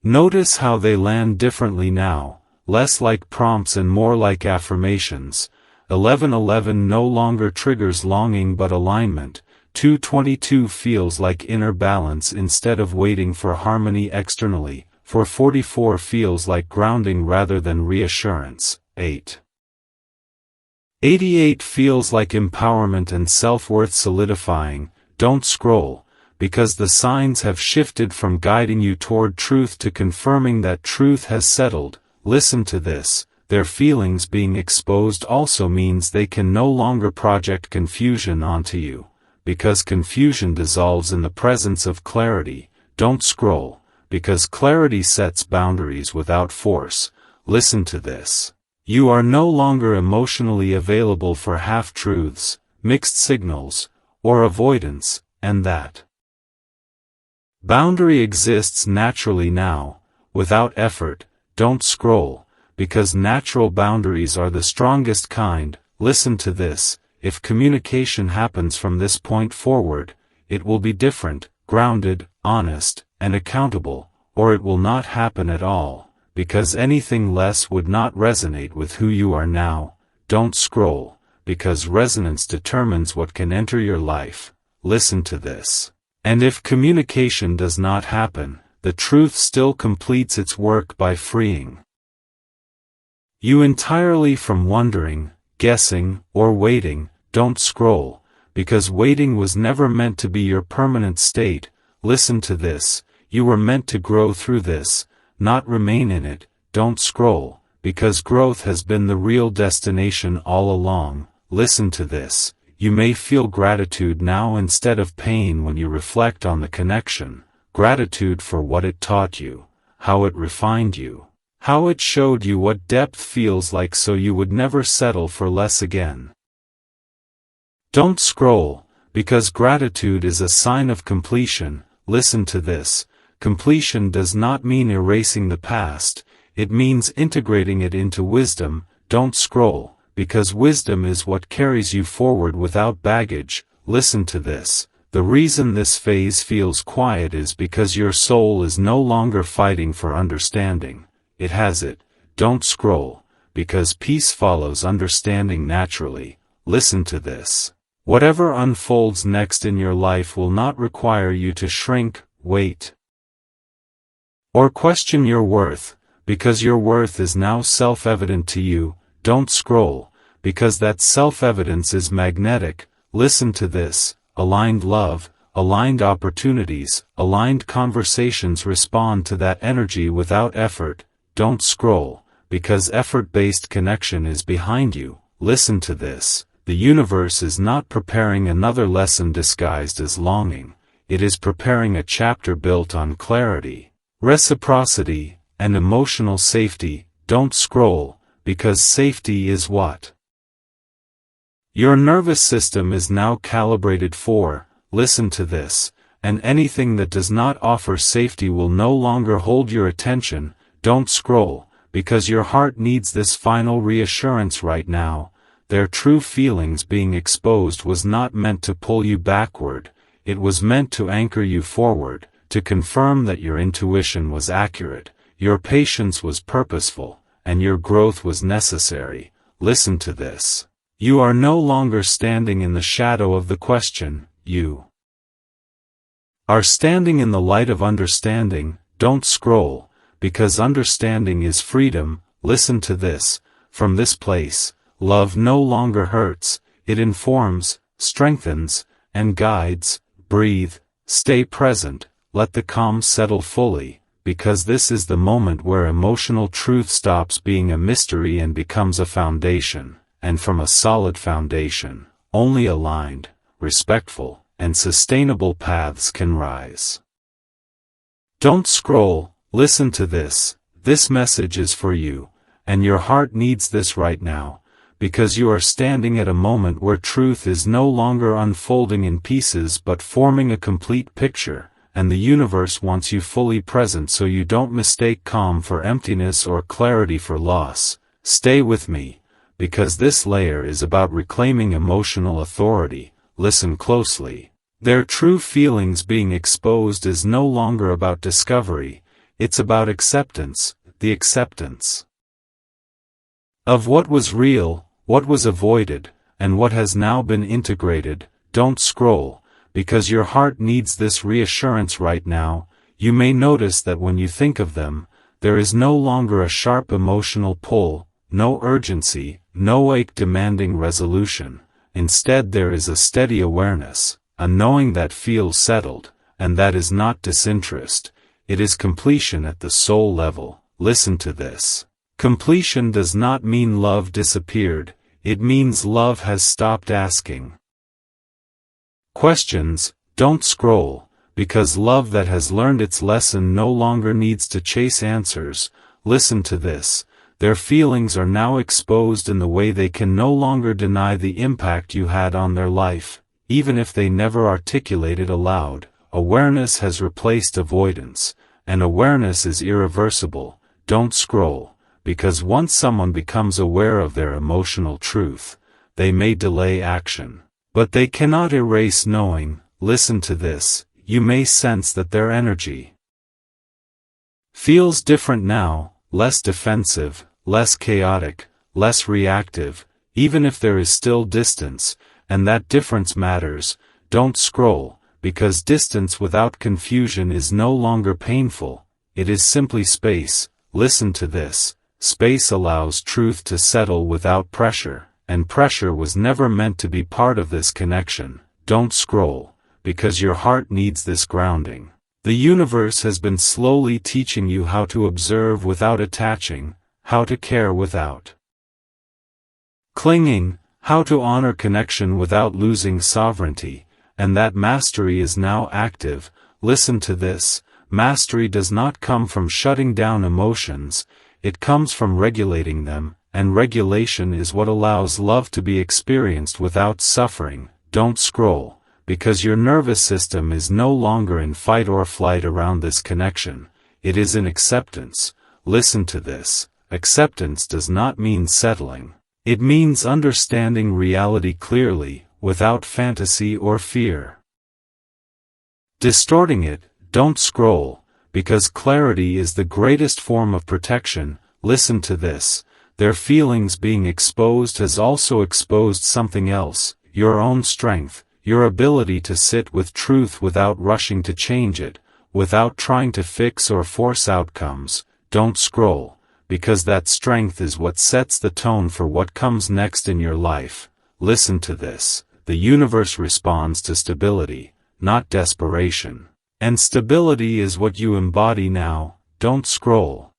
notice how they land differently now, less like prompts and more like affirmations. 1111 no longer triggers longing but alignment. 222 feels like inner balance instead of waiting for harmony externally. 444 feels like grounding rather than reassurance. 88 feels like empowerment and self-worth solidifying. Don't scroll, because the signs have shifted from guiding you toward truth to confirming that truth has settled. Listen to this: their feelings being exposed also means they can no longer project confusion onto you, because confusion dissolves in the presence of clarity. Don't scroll, because clarity sets boundaries without force. Listen to this: you are no longer emotionally available for half-truths, mixed signals, or avoidance, and that boundary exists naturally now, without effort. Don't scroll, because natural boundaries are the strongest kind. Listen to this: if communication happens from this point forward, it will be different, grounded, honest, and accountable, or it will not happen at all, because anything less would not resonate with who you are now. Don't scroll, because resonance determines what can enter your life. Listen to this: and if communication does not happen, the truth still completes its work by freeing you entirely from wondering, guessing, or waiting. Don't scroll, because waiting was never meant to be your permanent state. Listen to this: you were meant to grow through this, not remain in it. Don't scroll, because growth has been the real destination all along. Listen to this: you may feel gratitude now instead of pain when you reflect on the connection. Gratitude for what it taught you, how it refined you, how it showed you what depth feels like, so you would never settle for less again. Don't scroll, because gratitude is a sign of completion. Listen to this: completion does not mean erasing the past, it means integrating it into wisdom. Don't scroll, because wisdom is what carries you forward without baggage. Listen to this: The reason this phase feels quiet is because your soul is no longer fighting for understanding. It has it. Don't scroll, because peace follows understanding naturally. Listen to this. Whatever unfolds next in your life will not require you to shrink, wait, or question your worth, because your worth is now self-evident to you. Don't scroll, because that self-evidence is magnetic. Listen to this. Aligned love, aligned opportunities, aligned conversations respond to that energy without effort. Don't scroll, because effort-based connection is behind you. Listen to this. The universe is not preparing another lesson disguised as longing. It is preparing a chapter built on clarity, reciprocity, and emotional safety. Don't scroll, because safety is what your nervous system is now calibrated for. Listen to this, and anything that does not offer safety will no longer hold your attention. Don't scroll, because your heart needs this final reassurance right now. Their true feelings being exposed was not meant to pull you backward, it was meant to anchor you forward, to confirm that your intuition was accurate, your patience was purposeful, and your growth was necessary. Listen to this. You are no longer standing in the shadow of the question, you are standing in the light of understanding. Don't scroll, because understanding is freedom. Listen to this. From this place, love no longer hurts, it informs, strengthens, and guides. Breathe, stay present, let the calm settle fully, because this is the moment where emotional truth stops being a mystery and becomes a foundation, and from a solid foundation, only aligned, respectful, and sustainable paths can rise. Don't scroll, listen to this. This message is for you, and your heart needs this right now, because you are standing at a moment where truth is no longer unfolding in pieces but forming a complete picture, and the universe wants you fully present so you don't mistake calm for emptiness or clarity for loss. Stay with me, because this layer is about reclaiming emotional authority. Listen closely. Their true feelings being exposed is no longer about discovery, it's about acceptance, the acceptance of what was real, what was avoided, and what has now been integrated. Don't scroll, because your heart needs this reassurance right now. You may notice that when you think of them, there is no longer a sharp emotional pull, no urgency, no ache demanding resolution. Instead there is a steady awareness, a knowing that feels settled, and that is not disinterest, it is completion at the soul level. Listen to this. Completion does not mean love disappeared, it means love has stopped asking questions. Don't scroll, because love that has learned its lesson no longer needs to chase answers. Listen to this. Their feelings are now exposed in the way they can no longer deny the impact you had on their life, even if they never articulate it aloud. Awareness has replaced avoidance, and awareness is irreversible. Don't scroll, because once someone becomes aware of their emotional truth, they may delay action, but they cannot erase knowing. Listen to this. You may sense that their energy feels different now, less defensive, less chaotic, less reactive, even if there is still distance, and that difference matters. Don't scroll, because distance without confusion is no longer painful, it is simply space. Listen to this. Space allows truth to settle without pressure, and pressure was never meant to be part of this connection. Don't scroll, because your heart needs this grounding. The universe has been slowly teaching you how to observe without attaching, how to care without clinging, how to honor connection without losing sovereignty, and that mastery is now active. Listen to this. Mastery does not come from shutting down emotions, it comes from regulating them, and regulation is what allows love to be experienced without suffering. Don't scroll, because your nervous system is no longer in fight or flight around this connection, it is in acceptance. Listen to this. Acceptance does not mean settling, it means understanding reality clearly, without fantasy or fear. distorting it. Don't scroll, because clarity is the greatest form of protection. Listen to this. Their feelings being exposed has also exposed something else, your own strength, your ability to sit with truth without rushing to change it, without trying to fix or force outcomes. Don't scroll, because that strength is what sets the tone for what comes next in your life. Listen to this. The universe responds to stability, not desperation. And stability is what you embody now. Don't scroll.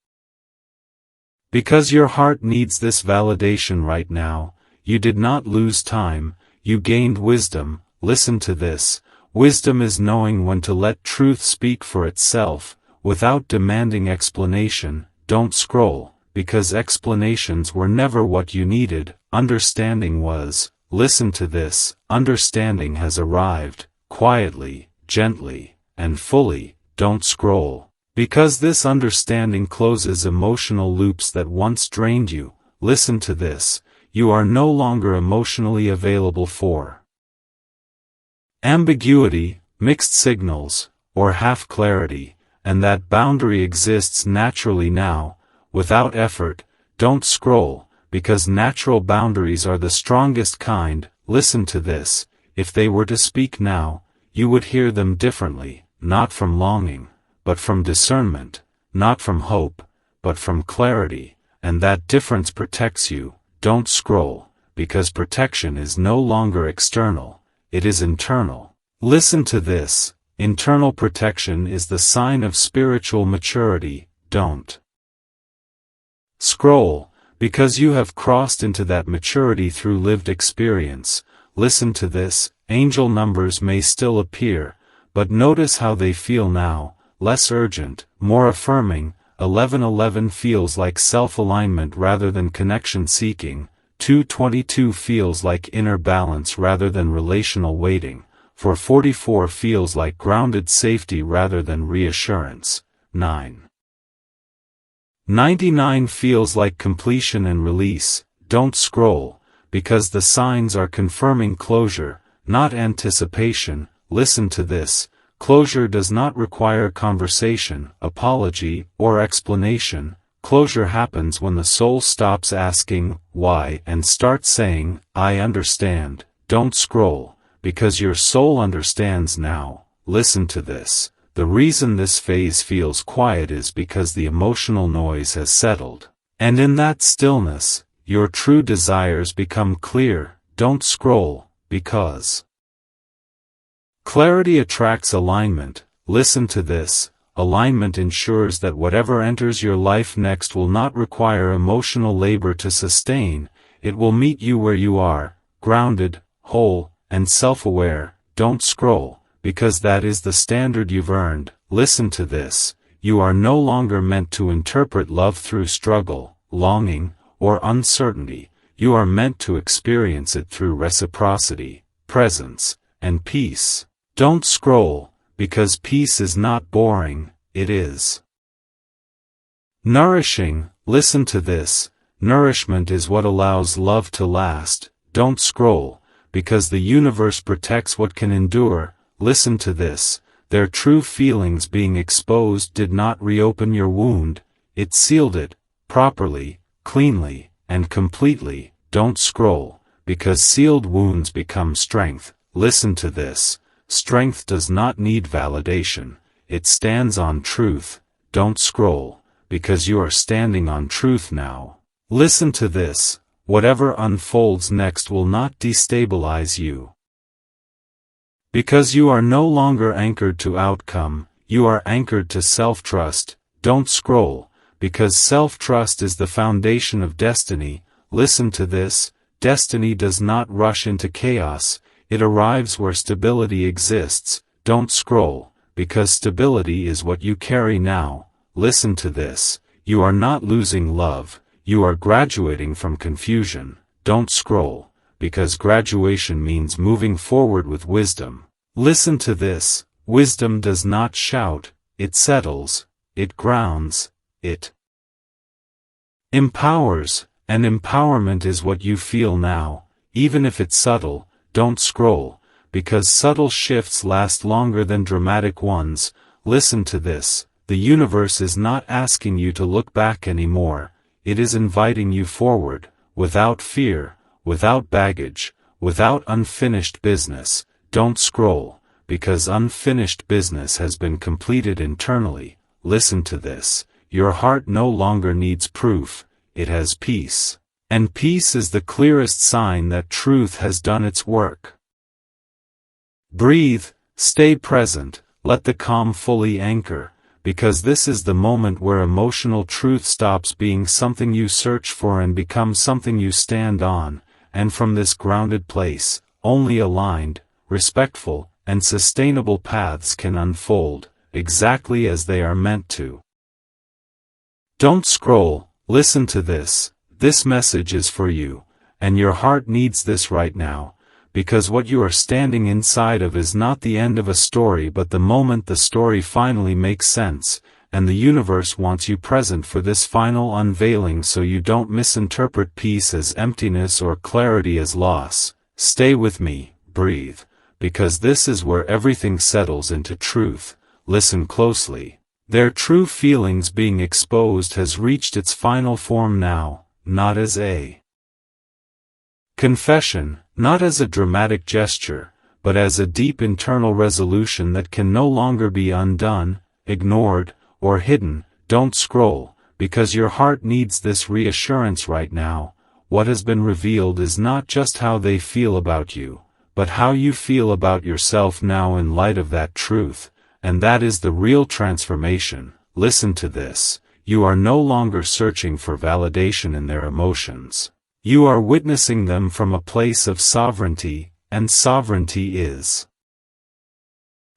Because your heart needs this validation right now. You did not lose time, you gained wisdom. Listen to this. Wisdom is knowing when to let truth speak for itself, without demanding explanation. Don't scroll, because explanations were never what you needed, understanding was. Listen to this. Understanding has arrived, quietly, gently, and fully. Don't scroll. Because this understanding closes emotional loops that once drained you. Listen to this. You are no longer emotionally available for ambiguity, mixed signals, or half clarity, and that boundary exists naturally now, without effort. Don't scroll, because natural boundaries are the strongest kind. Listen to this. If they were to speak now, you would hear them differently, not from longing, but from discernment, not from hope, but from clarity, and that difference protects you. Don't scroll, because protection is no longer external, it is internal. Listen to this. Internal protection is the sign of spiritual maturity. Don't scroll, because you have crossed into that maturity through lived experience. Listen to this. Angel numbers may still appear, but notice how they feel now. Less urgent, more affirming. 1111 feels like self-alignment rather than connection-seeking. 222 feels like inner balance rather than relational waiting. 444 feels like grounded safety rather than reassurance. 999 feels like completion and release. Don't scroll, because the signs are confirming closure, not anticipation. Listen to this. Closure does not require conversation, apology, or explanation. Closure happens when the soul stops asking, why, and starts saying, I understand. Don't scroll, because your soul understands now. Listen to this. The reason this phase feels quiet is because the emotional noise has settled. And in that stillness, your true desires become clear. Don't scroll, because clarity attracts alignment. Listen to this. Alignment ensures that whatever enters your life next will not require emotional labor to sustain. It will meet you where you are, grounded, whole, and self-aware. Don't scroll, because that is the standard you've earned. Listen to this. You are no longer meant to interpret love through struggle, longing, or uncertainty. You are meant to experience it through reciprocity, presence, and peace. Don't scroll, because peace is not boring, it is nourishing. Listen to this. Nourishment is what allows love to last. Don't scroll, because the universe protects what can endure. Listen to this. Their true feelings being exposed did not reopen your wound, it sealed it, properly, cleanly, and completely. Don't scroll, because sealed wounds become strength. Listen to this. Strength does not need validation, it stands on truth. Don't scroll, because you are standing on truth now. Listen to this. Whatever unfolds next will not destabilize you. Because you are no longer anchored to outcome, you are anchored to self-trust. Don't scroll, because self-trust is the foundation of destiny. Listen to this. Destiny does not rush into chaos, it arrives where stability exists. Don't scroll, because stability is what you carry now. Listen to this. You are not losing love, you are graduating from confusion. Don't scroll, because graduation means moving forward with wisdom. Listen to this. Wisdom does not shout, it settles, it grounds, it empowers, and empowerment is what you feel now, even if it's subtle. Don't scroll, because subtle shifts last longer than dramatic ones. Listen to this. The universe is not asking you to look back anymore, it is inviting you forward, without fear, without baggage, without unfinished business. Don't scroll, because unfinished business has been completed internally. Listen to this. Your heart no longer needs proof, it has peace. And peace is the clearest sign that truth has done its work. Breathe, stay present, let the calm fully anchor, because this is the moment where emotional truth stops being something you search for and becomes something you stand on, and from this grounded place, only aligned, respectful, and sustainable paths can unfold, exactly as they are meant to. Don't scroll, listen to this. This message is for you, and your heart needs this right now, because what you are standing inside of is not the end of a story but the moment the story finally makes sense, and the universe wants you present for this final unveiling so you don't misinterpret peace as emptiness or clarity as loss. Stay with me, breathe, because this is where everything settles into truth. Listen closely. Their true feelings being exposed has reached its final form now, not as a confession, not as a dramatic gesture, but as a deep internal resolution that can no longer be undone, ignored, or hidden. Don't scroll, because your heart needs this reassurance right now. What has been revealed is not just how they feel about you, but how you feel about yourself now in light of that truth, and that is the real transformation. Listen to this. You are no longer searching for validation in their emotions. You are witnessing them from a place of sovereignty, and sovereignty is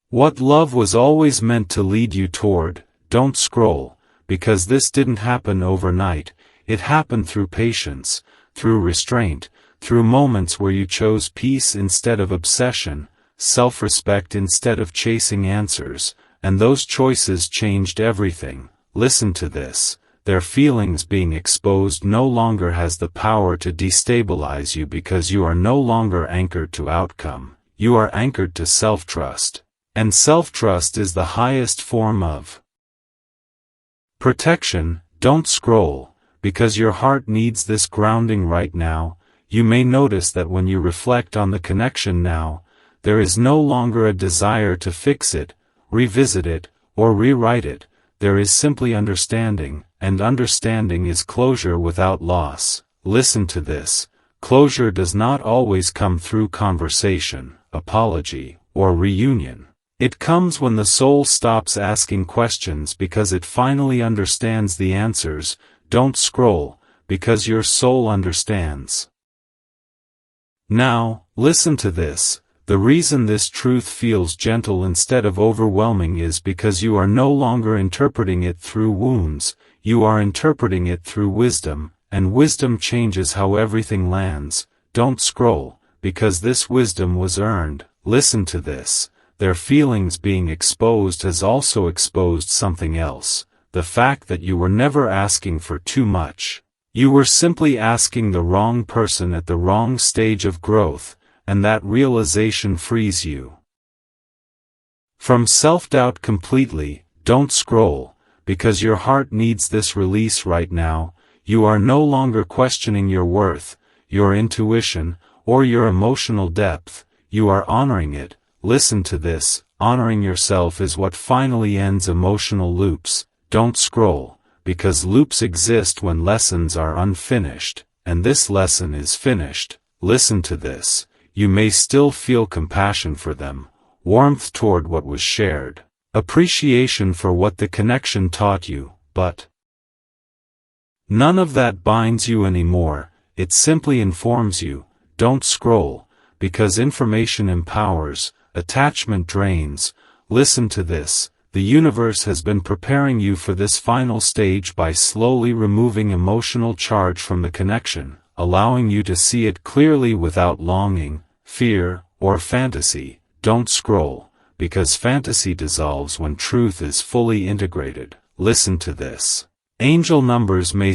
what love was always meant to lead you toward. Don't scroll, because this didn't happen overnight. It happened through patience, through restraint, through moments where you chose peace instead of obsession, self-respect instead of chasing answers, and those choices changed everything. Listen to this. Their feelings being exposed no longer has the power to destabilize you because you are no longer anchored to outcome. You are anchored to self-trust. And self-trust is the highest form of protection. Don't scroll, because your heart needs this grounding right now. You may notice that when you reflect on the connection now, there is no longer a desire to fix it, revisit it, or rewrite it. There is simply understanding, and understanding is closure without loss. Listen to this. Closure does not always come through conversation, apology, or reunion. It comes when the soul stops asking questions because it finally understands the answers. Don't scroll, because your soul understands. Now, listen to this. The reason this truth feels gentle instead of overwhelming is because you are no longer interpreting it through wounds, you are interpreting it through wisdom, and wisdom changes how everything lands. Don't scroll, because this wisdom was earned. Listen to this. Their feelings being exposed has also exposed something else. The fact that you were never asking for too much. You were simply asking the wrong person at the wrong stage of growth. And that realization frees you from self-doubt completely. Don't scroll, because your heart needs this release right now. You are no longer questioning your worth, your intuition, or your emotional depth. You are honoring it. Listen to this. Honoring yourself is what finally ends emotional loops. Don't scroll, because loops exist when lessons are unfinished, and this lesson is finished. Listen to this. You may still feel compassion for them, warmth toward what was shared, appreciation for what the connection taught you, but none of that binds you anymore. It simply informs you. Don't scroll, because information empowers, attachment drains. Listen to this. The universe has been preparing you for this final stage by slowly removing emotional charge from the connection, allowing you to see it clearly without longing, fear, or fantasy. Don't scroll, because fantasy dissolves when truth is fully integrated. Listen to this. Angel numbers may